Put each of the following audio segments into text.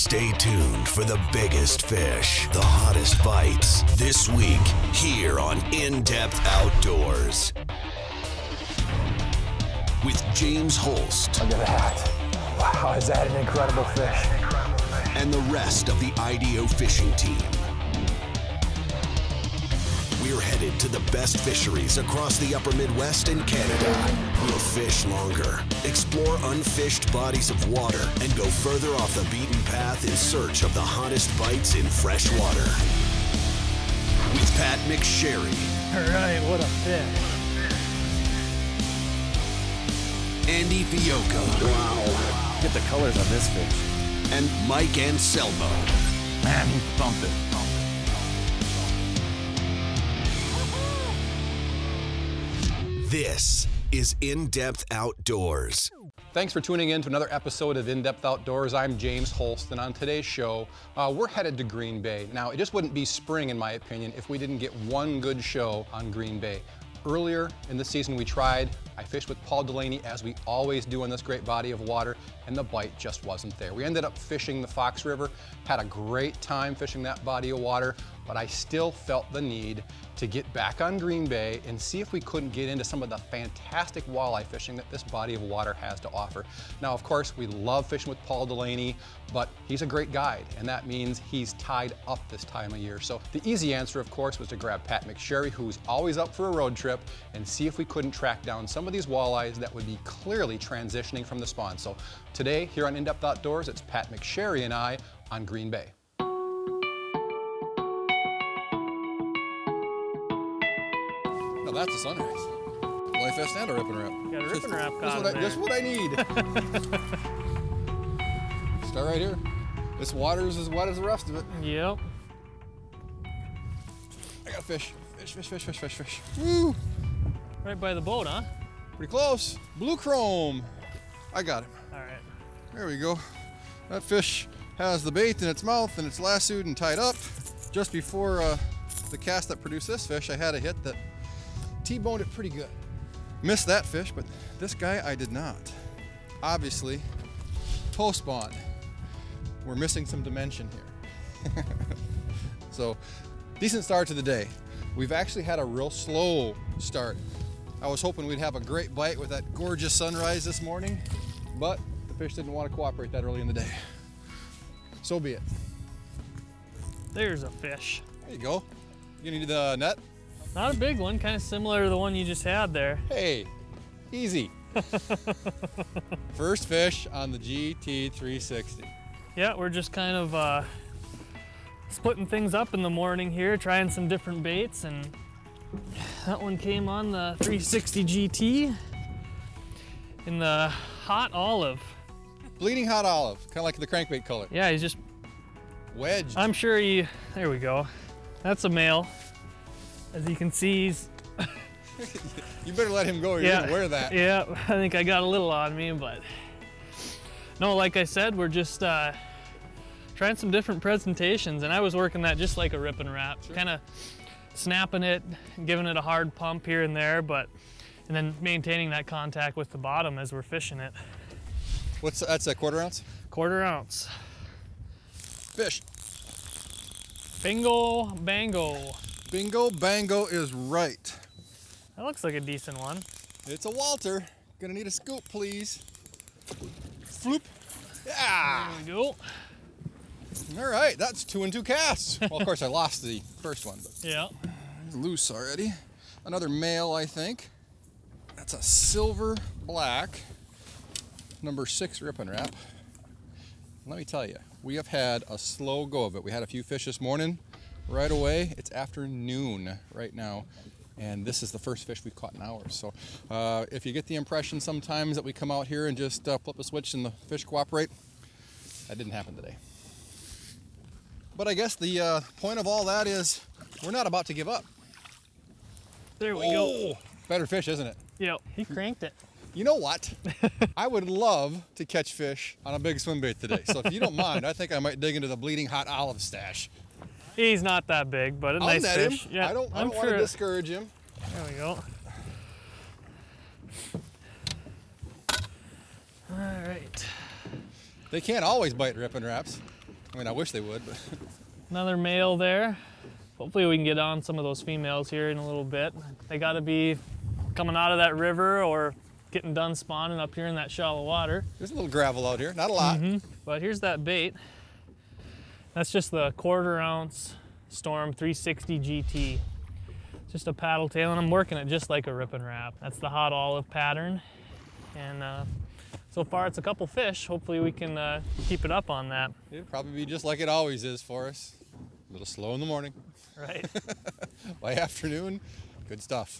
Stay tuned for the biggest fish, the hottest bites, this week here on In-Depth Outdoors. With James Holst. Look at that. Wow, is that an incredible fish? And the rest of the IDO fishing team. We're headed to the best fisheries across the upper Midwest and Canada. We'll fish longer, explore unfished bodies of water, and go further off the beaten path in search of the hottest bites in fresh water. With Pat McSharry. All right, what a fish. Andy Fiocco. Wow. Get the colors on this fish. And Mike Anselmo. Man, he's thumping. This is In-Depth Outdoors. Thanks for tuning in to another episode of In-Depth Outdoors. I'm James Holst, and on today's show, we're headed to Green Bay. Now, it just wouldn't be spring, in my opinion, if we didn't get one good show on Green Bay. Earlier in the season we tried, I fished with Paul Delaney, as we always do in this great body of water, and the bite just wasn't there. We ended up fishing the Fox River, had a great time fishing that body of water, but I still felt the need to get back on Green Bay and see if we couldn't get into some of the fantastic walleye fishing that this body of water has to offer. Now, of course, we love fishing with Paul Delaney, but he's a great guide, and that means he's tied up this time of year. So the easy answer, of course, was to grab Pat McSharry, who's always up for a road trip, and see if we couldn't track down some of these walleyes that would be clearly transitioning from the spawn. So today, here on In-Depth Outdoors, it's Pat McSharry and I on Green Bay. Now that's a sunrise. Life vest and a ripping wrap. Got a ripping wrap caught in there. Just what I need. Start right here. This water's as wet as the rest of it. Yep. I got a fish. Fish. Woo! Right by the boat, huh? Pretty close. Blue chrome. I got him. All right. There we go. That fish has the bait in its mouth and it's lassoed and tied up. Just before the cast that produced this fish, I had a hit that T-boned it pretty good. Missed that fish, but this guy I did not. Obviously, toe spawn. We're missing some dimension here. So, decent start to the day. We've actually had a real slow start. I was hoping we'd have a great bite with that gorgeous sunrise this morning, but the fish didn't want to cooperate that early in the day. So be it. There's a fish. There you go. You need the net? Not a big one, kind of similar to the one you just had there. Hey, easy. First fish on the GT360. Yeah, we're just kind of splitting things up in the morning here, trying some different baits, and that one came on the 360 GT in the hot olive. Bleeding hot olive, kind of like the crankbait color. Yeah, he's just wedged. I'm sure there we go. That's a male. As you can see, he's You better let him go, or you're gonna wear that. Yeah, I think I got a little on me, but no, like I said, we're just trying some different presentations, and I was working that just like a rip and wrap, sure. Kind of snapping it, giving it a hard pump here and there, and then maintaining that contact with the bottom as we're fishing it. That's a 1/4 ounce? 1/4 ounce. Fish. Bingo, bango. Bingo, bango is right. That looks like a decent one. It's a Walter. Gonna need a scoop, please. Floop. Yeah. There we go. All right, that's 2 and 2 casts. Well, of course, I lost the first one, but Yeah. it's loose already. Another male, I think. That's a silver black, number 6 rip and wrap. Let me tell you, we have had a slow go of it. We had a few fish this morning. Right away, it's afternoon right now, and this is the first fish we've caught in hours. So if you get the impression sometimes that we come out here and just flip a switch and the fish cooperate, that didn't happen today. But I guess the point of all that is we're not about to give up. There we go. Better fish, isn't it? Yep, he cranked it. You know what? I would love to catch fish on a big swim bait today. So if you don't mind, I think I might dig into the bleeding hot olive stash. He's not that big, but a nice net fish. him. Yeah, I don't want to discourage him. There we go. All right. They can't always bite rip and wraps. I mean, I wish they would, but. Another male there. Hopefully we can get on some of those females here in a little bit. They got to be coming out of that river or getting done spawning up here in that shallow water. There's a little gravel out here, not a lot. But here's that bait. That's just the 1/4 ounce Storm 360 GT. Just a paddle tail, and I'm working it just like a rip and wrap. That's the hot olive pattern. And so far it's a couple fish. Hopefully we can keep it up on that. It'll probably be just like it always is for us. A little slow in the morning. Right. By afternoon, good stuff.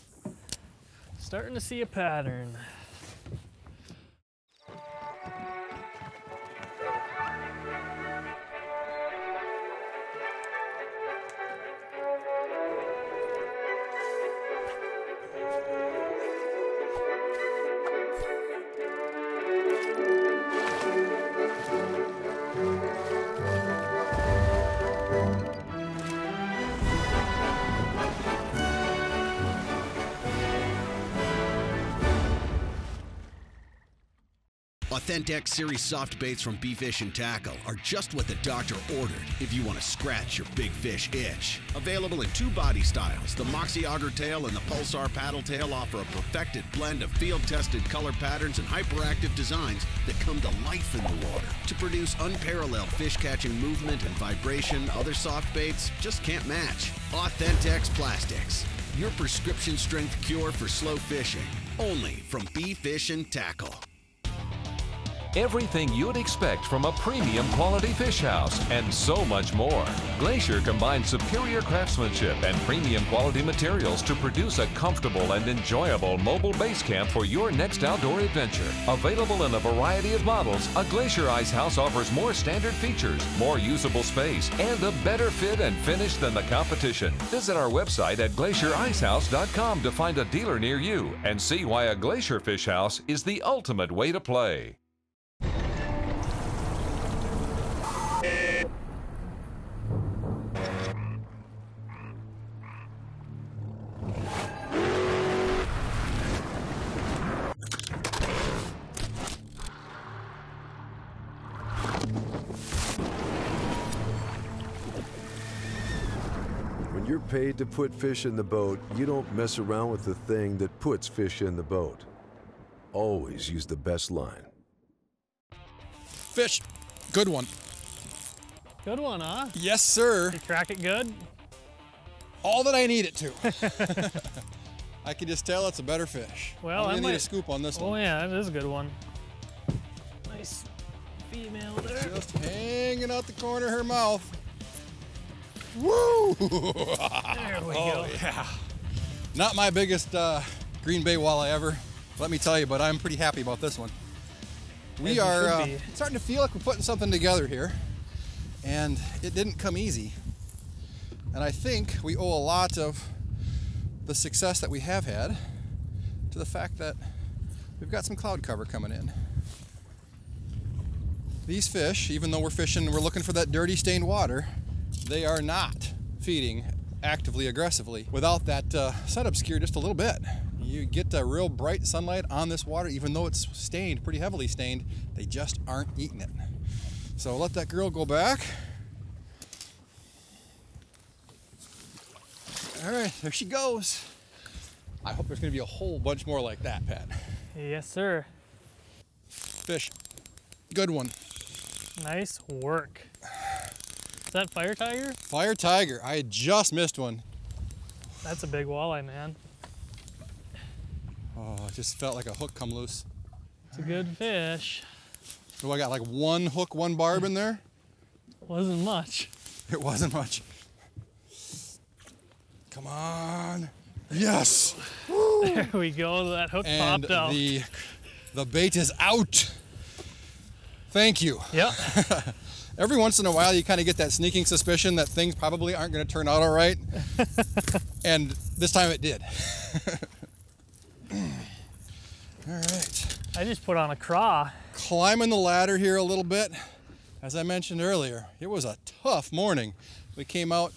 Starting to see a pattern. Authentic Series soft baits from B-Fish and Tackle are just what the doctor ordered if you want to scratch your big fish itch. Available in 2 body styles, the MOXI auger tail and the Pulsar paddle tail offer a perfected blend of field-tested color patterns and hyperactive designs that come to life in the water to produce unparalleled fish-catching movement and vibration other soft baits just can't match. Authentex Plastics, your prescription strength cure for slow fishing, only from B-Fish and Tackle. Everything you'd expect from a premium quality fish house and so much more. Glacier combines superior craftsmanship and premium quality materials to produce a comfortable and enjoyable mobile base camp for your next outdoor adventure. Available in a variety of models, a Glacier Ice House offers more standard features, more usable space, and a better fit and finish than the competition. Visit our website at glaciericehouse.com to find a dealer near you and see why a Glacier Fish House is the ultimate way to play. When you're paid to put fish in the boat, you don't mess around with the thing that puts fish in the boat. Always use the best line. Fish, good one. Good one, huh? Yes, sir. You crack it good? All that I need it to. I can just tell it's a better fish. Well, I'm gonna need a scoop on this one. Oh yeah, that is a good one. Nice female there. Just hanging out the corner of her mouth. Woo! There we go. Yeah. Not my biggest Green Bay walleye ever, let me tell you, but I'm pretty happy about this one. We are starting to feel like we're putting something together here, and it didn't come easy. And I think we owe a lot of the success that we have had to the fact that we've got some cloud cover coming in. These fish, even though we're fishing and we're looking for that dirty stained water, they are not feeding actively, aggressively without that setup skewer just a little bit. You get a real bright sunlight on this water, even though it's stained, pretty heavily stained, they just aren't eating it. So let that girl go back. All right, there she goes. I hope there's gonna be a whole bunch more like that, Pat. Yes, sir. Fish, good one. Nice work. Is that Fire Tiger? Fire Tiger, I just missed one. That's a big walleye, man. Oh, it just felt like a hook come loose. It's a good fish. So I got like 1 hook, 1 barb in there? Wasn't much. It wasn't much. Come on. Yes. Woo. There we go. That hook popped out. And the bait is out. Thank you. Yep. Every once in a while, you kind of get that sneaking suspicion that things probably aren't going to turn out all right. And this time it did. All right. I just put on a craw. Climbing the ladder here a little bit. As I mentioned earlier, it was a tough morning. We came out,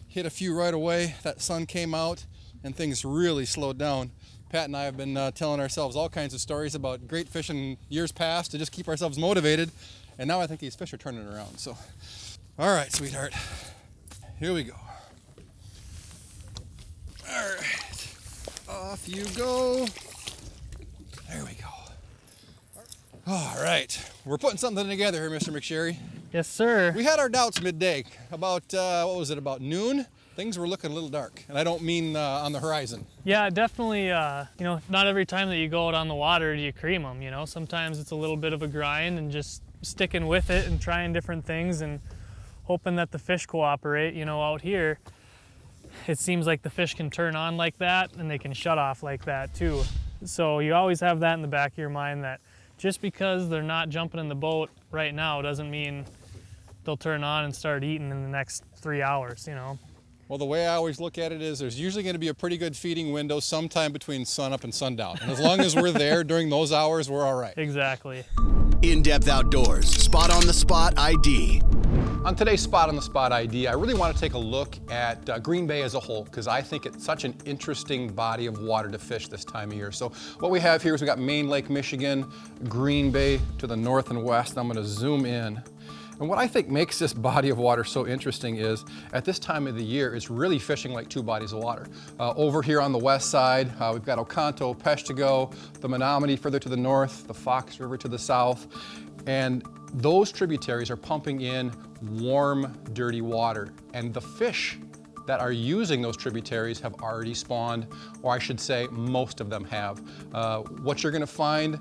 hit a few right away. That sun came out and things really slowed down. Pat and I have been telling ourselves all kinds of stories about great fishing years past to just keep ourselves motivated. And now I think these fish are turning around. So All right, sweetheart. Here we go. All right. Off you go. There we go. All right. We're putting something together here, Mr. McSharry. Yes, sir. We had our doubts midday. About, what was it, about noon? Things were looking a little dark, and I don't mean on the horizon. Yeah, definitely, you know, not every time that you go out on the water do you cream them, you know. Sometimes it's a little bit of a grind and just sticking with it and trying different things and hoping that the fish cooperate. You know, out here, it seems like the fish can turn on like that and they can shut off like that too. So you always have that in the back of your mind that just because they're not jumping in the boat right now doesn't mean they'll turn on and start eating in the next 3 hours, you know. Well, the way I always look at it is there's usually going to be a pretty good feeding window sometime between sunup and sundown. And as long as we're there during those hours, we're all right. Exactly. In-Depth Outdoors, Spot on the Spot ID. On today's Spot on the Spot ID, I really want to take a look at Green Bay as a whole because I think it's such an interesting body of water to fish this time of year. So what we have here is we got Main Lake, Michigan, Green Bay to the north and west. I'm going to zoom in. And what I think makes this body of water so interesting is at this time of the year, it's really fishing like two bodies of water. Over here on the west side, we've got Oconto, Peshtigo, the Menominee further to the north, the Fox River to the south. And those tributaries are pumping in warm, dirty water. And the fish that are using those tributaries have already spawned, or I should say most of them have. What you're gonna find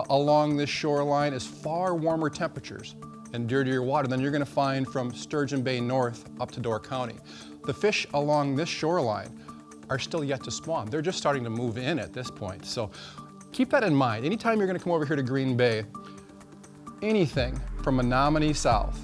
along this shoreline is far warmer temperatures and dirtier water than you're gonna find from Sturgeon Bay north up to Door County. The fish along this shoreline are still yet to spawn. They're just starting to move in at this point. So keep that in mind. Anytime you're gonna come over here to Green Bay, anything from Menominee south,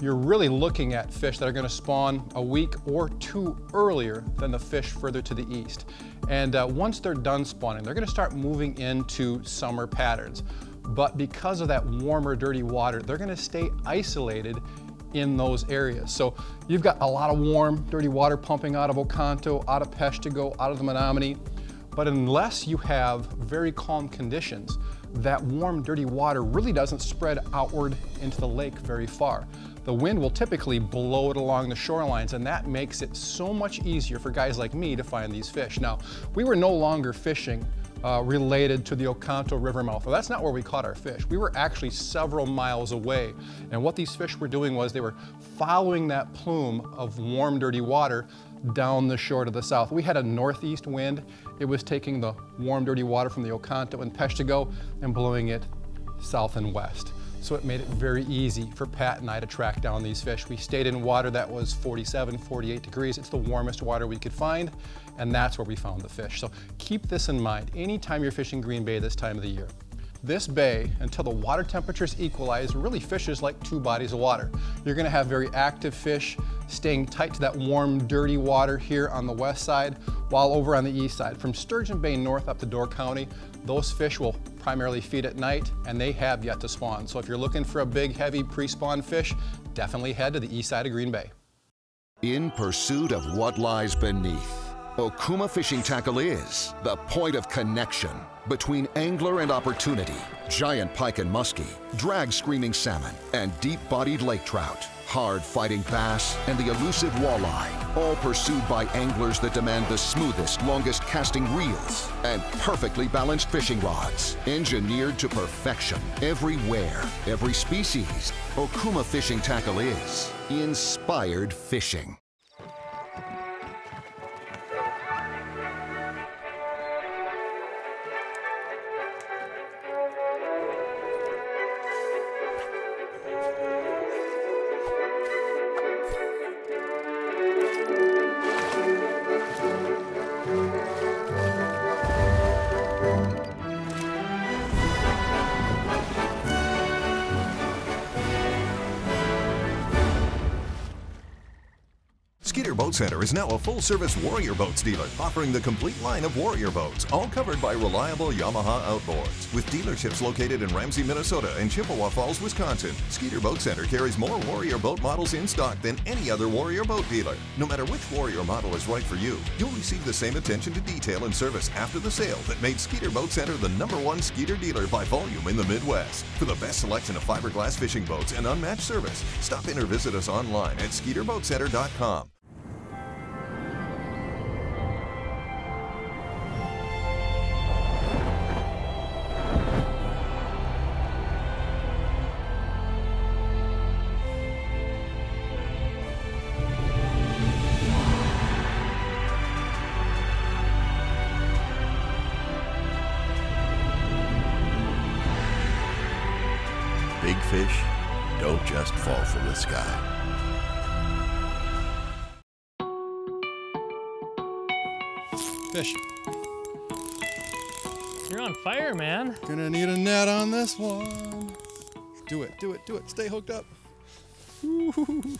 you're really looking at fish that are gonna spawn a week or two earlier than the fish further to the east. And once they're done spawning, they're gonna start moving into summer patterns. But because of that warmer, dirty water, they're gonna stay isolated in those areas. So you've got a lot of warm, dirty water pumping out of Oconto, out of Peshtigo, out of the Menominee. But unless you have very calm conditions, that warm, dirty water really doesn't spread outward into the lake very far. The wind will typically blow it along the shorelines, and that makes it so much easier for guys like me to find these fish. Now, we were no longer fishing related to the Oconto River mouth. Well, that's not where we caught our fish. We were actually several miles away. And what these fish were doing was they were following that plume of warm, dirty water down the shore to the south. We had a northeast wind. It was taking the warm, dirty water from the Oconto and Peshtigo and blowing it south and west. So it made it very easy for Pat and I to track down these fish. We stayed in water that was 47, 48 degrees. It's the warmest water we could find, and that's where we found the fish. So keep this in mind anytime you're fishing Green Bay this time of the year. This bay, until the water temperatures equalize, really fishes like two bodies of water. You're gonna have very active fish staying tight to that warm, dirty water here on the west side, while over on the east side, from Sturgeon Bay north up to Door County, those fish will primarily feed at night, and they have yet to spawn. So if you're looking for a big, heavy pre-spawn fish, definitely head to the east side of Green Bay. In pursuit of what lies beneath, Okuma Fishing Tackle is the point of connection between angler and opportunity, giant pike and muskie, drag-screaming salmon, and deep-bodied lake trout, hard-fighting bass, and the elusive walleye, all pursued by anglers that demand the smoothest, longest-casting reels and perfectly balanced fishing rods, engineered to perfection. Everywhere, every species, Okuma Fishing Tackle is inspired fishing. Skeeter Boat Center is now a full-service Warrior Boats dealer, offering the complete line of Warrior boats, all covered by reliable Yamaha outboards. With dealerships located in Ramsey, Minnesota and Chippewa Falls, Wisconsin, Skeeter Boat Center carries more Warrior boat models in stock than any other Warrior boat dealer. No matter which Warrior model is right for you, you'll receive the same attention to detail and service after the sale that made Skeeter Boat Center the #1 Skeeter dealer by volume in the Midwest. For the best selection of fiberglass fishing boats and unmatched service, stop in or visit us online at SkeeterBoatCenter.com. Big fish don't just fall from the sky. Fish. You're on fire, man. Gonna need a net on this one. Do it, do it, do it. Stay hooked up. Woo-hoo-hoo.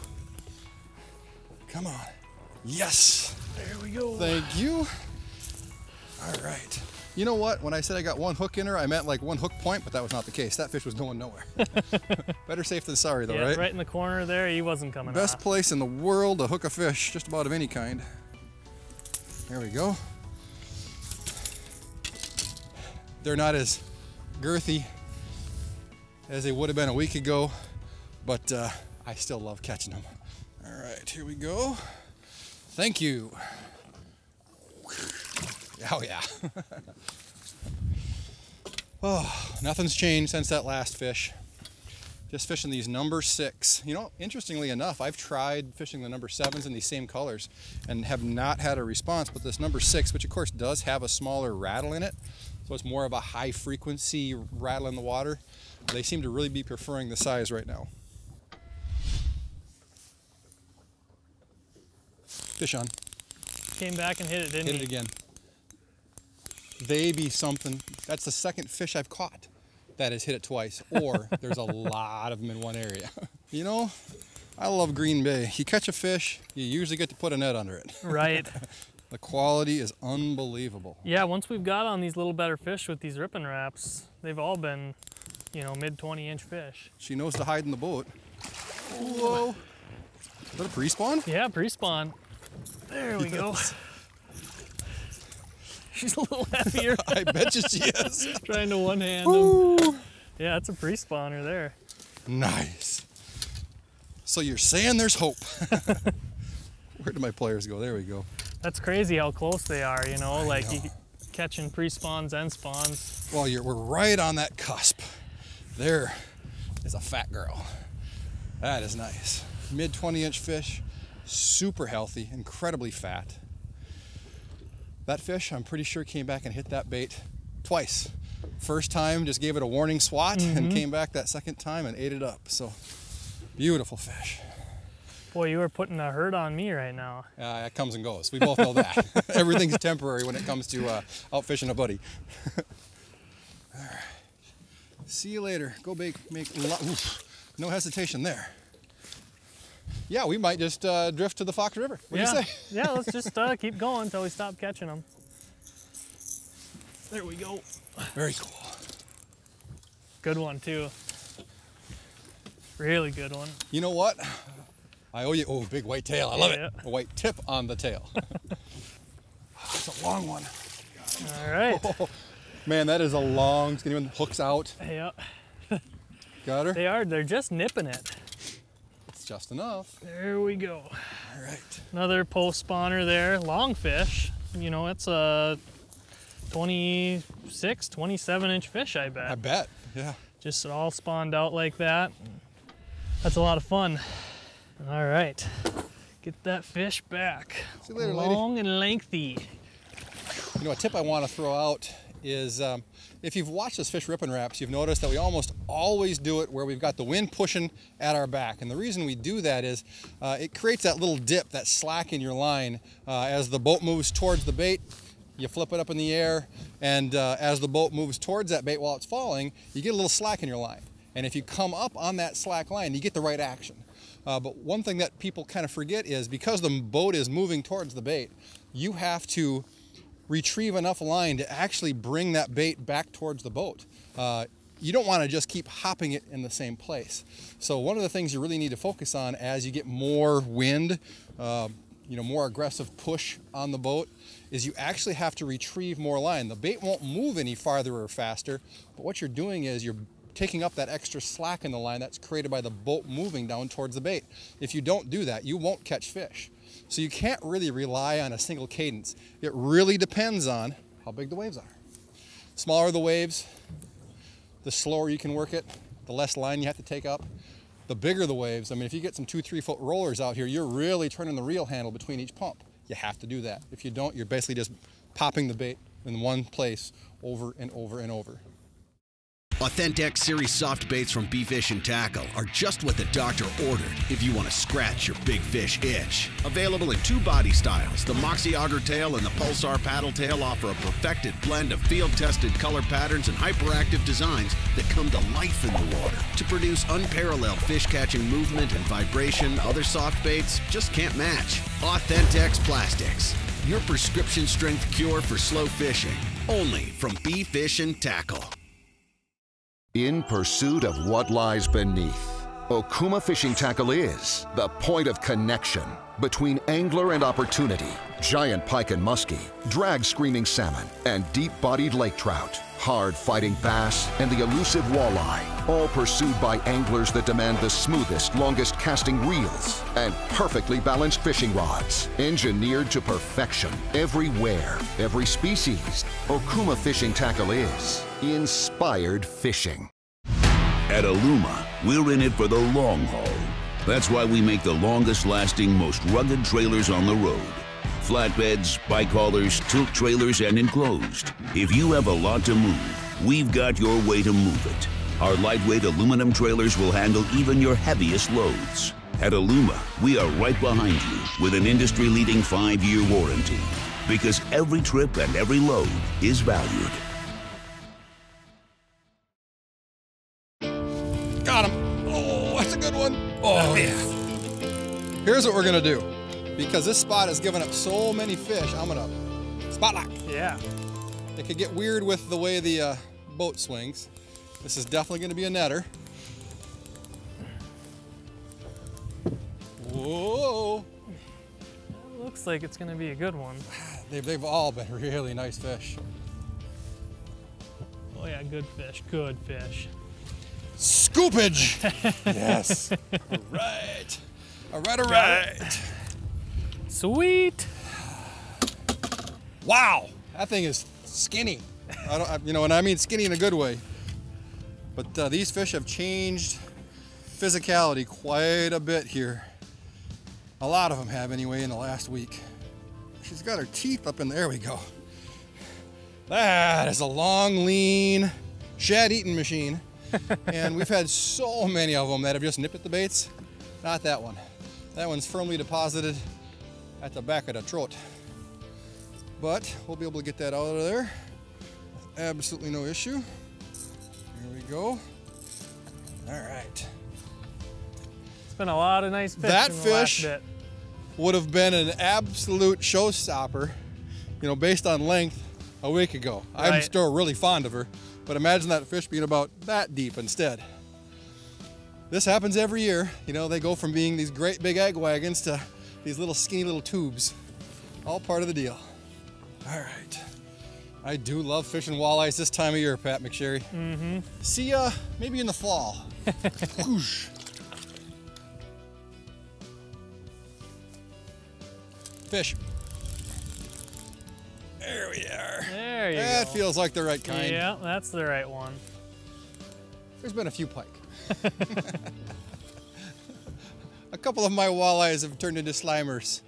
Come on. Yes. There we go. Thank you. All right. You know what? When I said I got one hook in her, I meant like one hook point, but that was not the case. That fish was going nowhere. Better safe than sorry, though, Yeah, right? right in the corner there. He wasn't coming Best off. place in the world to hook a fish, just about of any kind. There we go. They're not as girthy as they would have been a week ago, but I still love catching them. All right, here we go. Thank you. Oh yeah. Oh, nothing's changed since that last fish. Just fishing these #6. You know, interestingly enough, I've tried fishing the #7s in these same colors and have not had a response, but this #6, which of course does have a smaller rattle in it, so it's more of a high frequency rattle in the water, they seem to really be preferring the size right now. Fish on. Came back and hit it, didn't he? Hit it again. Maybe something. That's the second fish I've caught that has hit it twice, or there's a lot of them in one area. You know, I love Green Bay. You catch a fish, you usually get to put a net under it. Right. The quality is unbelievable. Yeah, once we've got on these little better fish with these ripping wraps, they've all been, you know, mid-20-inch fish. She knows to hide in the boat. Whoa. Is that a pre-spawn? Yeah, pre-spawn. There we go. She's a little heavier. I bet you she is. Trying to one-hand them. Yeah, that's a pre-spawner there. Nice. So you're saying there's hope. Where did my players go? There we go. That's crazy how close they are, you know, like you catching pre-spawns and spawns. Well, we're right on that cusp. There is a fat girl. That is nice. Mid-20-inch fish, super healthy, incredibly fat. That fish, I'm pretty sure, came back and hit that bait twice. First time, just gave it a warning swat, and came back that second time and ate it up. So, beautiful fish. Boy, you are putting a hurt on me right now. It comes and goes. We both know that. Everything's temporary when it comes to out fishing a buddy. All right. See you later. Go make no hesitation there. Yeah, we might just drift to the Fox River. What do you say? Yeah, let's just keep going until we stop catching them. There we go. Very cool. Good one, too. Really good one. You know what? I owe you, big white tail. I love it. Yeah. A white tip on the tail. It's a long one. All right. Oh, man, that is a long skinny one. Hooks out. Yeah. Got her? They're just nipping it. It's just enough. There we go. All right. Another post spawner there, long fish. You know, it's a 26, 27-inch fish, I bet. I bet, yeah. Just all spawned out like that. That's a lot of fun. All right, get that fish back. See you later, long lady. and lengthy. You know, a tip I want to throw out is if you've watched us fish ripping wraps, you've noticed that we almost always do it where we've got the wind pushing at our back. And the reason we do that is it creates that little dip, that slack in your line. As the boat moves towards the bait, you flip it up in the air, and as the boat moves towards that bait while it's falling, you get a little slack in your line. And if you come up on that slack line, you get the right action. But one thing that people kind of forget is because the boat is moving towards the bait, you have to retrieve enough line to actually bring that bait back towards the boat. You don't want to just keep hopping it in the same place. So one of the things you really need to focus on as you get more wind, more aggressive push on the boat, is you actually have to retrieve more line. The bait won't move any farther or faster, but what you're doing is you're taking up that extra slack in the line that's created by the boat moving down towards the bait. If you don't do that, you won't catch fish. So you can't really rely on a single cadence. It really depends on how big the waves are. Smaller the waves, the slower you can work it, the less line you have to take up. The bigger the waves, I mean, if you get some 2-3 foot rollers out here, you're really turning the reel handle between each pump. You have to do that. If you don't, you're basically just popping the bait in one place over and over and over. Authentic Series soft baits from B-Fish and Tackle are just what the doctor ordered if you want to scratch your big fish itch. Available in 2 body styles, the MOXI Auger Tail and the Pulsar Paddle Tail offer a perfected blend of field-tested color patterns and hyperactive designs that come to life in the water to produce unparalleled fish-catching movement and vibration other soft baits just can't match. Authentex Plastics, your prescription strength cure for slow fishing, only from B-Fish and Tackle. In pursuit of what lies beneath, Okuma Fishing Tackle is the point of connection between angler and opportunity, giant pike and muskie, drag screaming salmon, and deep-bodied lake trout, hard-fighting bass, and the elusive walleye, all pursued by anglers that demand the smoothest, longest casting reels and perfectly balanced fishing rods, engineered to perfection everywhere, every species. Okuma Fishing Tackle is inspired fishing. At Aluma, we're in it for the long haul. That's why we make the longest-lasting, most rugged trailers on the road. Flatbeds, bike haulers, tilt trailers, and enclosed. If you have a lot to move, we've got your way to move it. Our lightweight aluminum trailers will handle even your heaviest loads. At Aluma, we are right behind you with an industry-leading 5-year warranty. Because every trip and every load is valued. Got him. Oh, that's a good one. Oh, yeah. Here's what we're going to do. Because this spot has given up so many fish, I'm going to spot lock. Yeah. It could get weird with the way the boat swings. This is definitely going to be a netter. Whoa. It looks like it's going to be a good one. They've all been really nice fish. Oh yeah, good fish, good fish. Scoopage! Yes. All right. All right, all right. Sweet. Wow, that thing is skinny. And I mean skinny in a good way. But these fish have changed physicality quite a bit here. A lot of them have anyway in the last week. She's got her teeth up in there. We go. That is a long, lean, shad-eating machine. And we've had so many of them that have just nipped at the baits. Not that one. That one's firmly deposited at the back of the throat. But we'll be able to get that out of there with absolutely no issue. Here we go. All right. It's been a lot of nice fish. That in the last fish bit. would have been an absolute showstopper, based on length a week ago. Right. I'm still really fond of her, but imagine that fish being about that deep instead. This happens every year. They go from being these great big egg wagons to these little skinny little tubes. All part of the deal. All right. I do love fishing walleyes this time of year, Pat McSharry. Mm-hmm. See ya maybe in the fall. Whoosh. Fish. There we are. There you go. That feels like the right kind. Yeah, that's the right one. There's been a few pike. A couple of my walleyes have turned into slimers.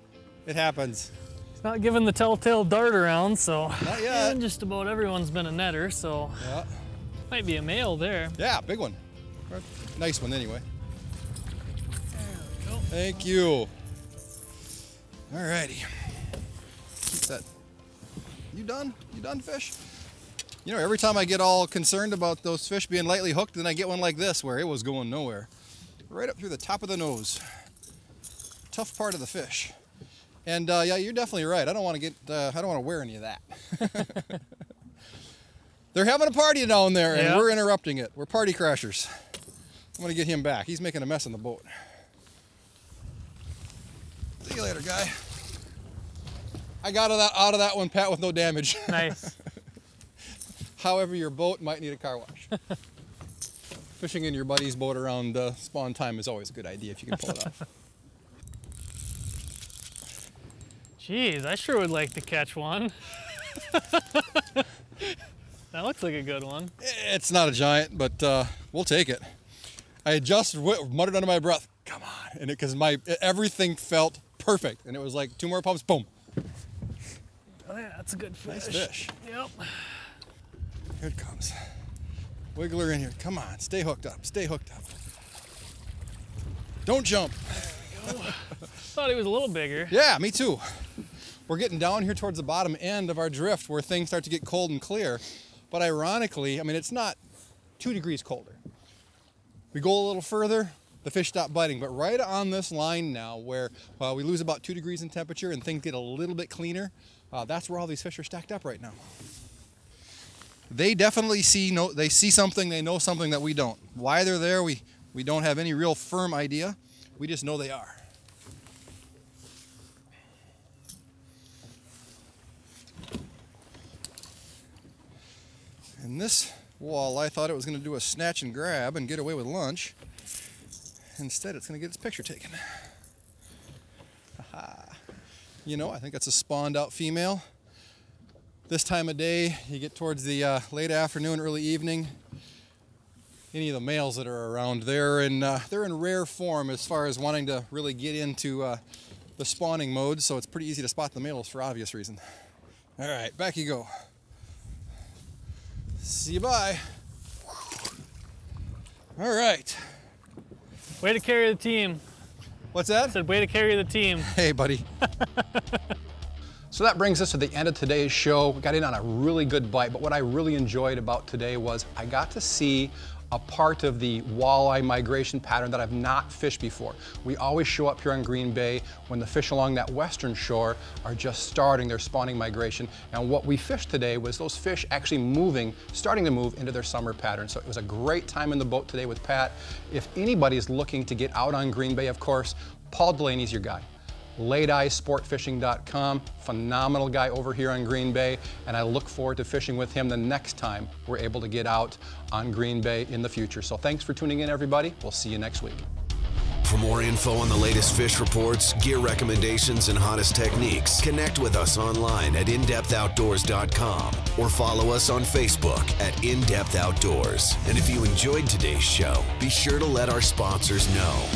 It happens. It's not giving the telltale dart around, so. Not yet. And just about everyone's been a netter, so. Yeah. Might be a male there. Yeah, big one. Nice one anyway. There we go. Thank you. All righty. Keep that. You done? You done, fish? You know, every time I get all concerned about those fish being lightly hooked, then I get one like this where it was going nowhere. Right up through the top of the nose. Tough part of the fish. And yeah, you're definitely right. I don't want to wear any of that. They're having a party down there, and we're interrupting it. We're party crashers. I'm gonna get him back. He's making a mess in the boat. See you later, guy. I got out of that one, Pat, with no damage. Nice. However, your boat might need a car wash. Fishing in your buddy's boat around spawn time is always a good idea if you can pull it off. Jeez, I sure would like to catch one. That looks like a good one. It's not a giant, but we'll take it. I just muttered under my breath, "Come on!" And because everything felt perfect, and it was like 2 more pumps, boom. Oh yeah, that's a good fish. Nice fish. Yep. Here it comes. Wiggle her in here. Come on, stay hooked up. Stay hooked up. Don't jump. There we go. Thought he was a little bigger. Yeah, me too. We're getting down here towards the bottom end of our drift where things start to get cold and clear. But ironically, I mean, it's not 2 degrees colder. We go a little further, the fish stop biting. But right on this line now where we lose about 2 degrees in temperature and things get a little bit cleaner, that's where all these fish are stacked up right now. They definitely see something, they know something that we don't. Why they're there, we don't have any real firm idea. We just know they are. And this walleye thought it was going to do a snatch and grab and get away with lunch. Instead, it's going to get its picture taken. You know, I think that's a spawned out female. This time of day, you get towards the late afternoon, early evening. Any of the males that are around, they're in rare form as far as wanting to really get into the spawning mode, so it's pretty easy to spot the males for obvious reason. All right, back you go. See you bye. All right. Way to carry the team. What's that? I said, way to carry the team. Hey, buddy. So that brings us to the end of today's show. We got in on a really good bite, but what I really enjoyed about today was I got to see a part of the walleye migration pattern that I've not fished before. We always show up here on Green Bay when the fish along that western shore are just starting their spawning migration. And what we fished today was those fish actually starting to move into their summer pattern. So it was a great time in the boat today with Pat. If anybody's looking to get out on Green Bay, of course, Paul Delaney's your guy. LateEyeSportFishing.com, phenomenal guy over here on Green Bay, and I look forward to fishing with him the next time we're able to get out on Green Bay in the future. So thanks for tuning in, everybody. We'll see you next week. For more info on the latest fish reports, gear recommendations, and hottest techniques, connect with us online at indepthoutdoors.com or follow us on Facebook at In Depth Outdoors. And if you enjoyed today's show, be sure to let our sponsors know.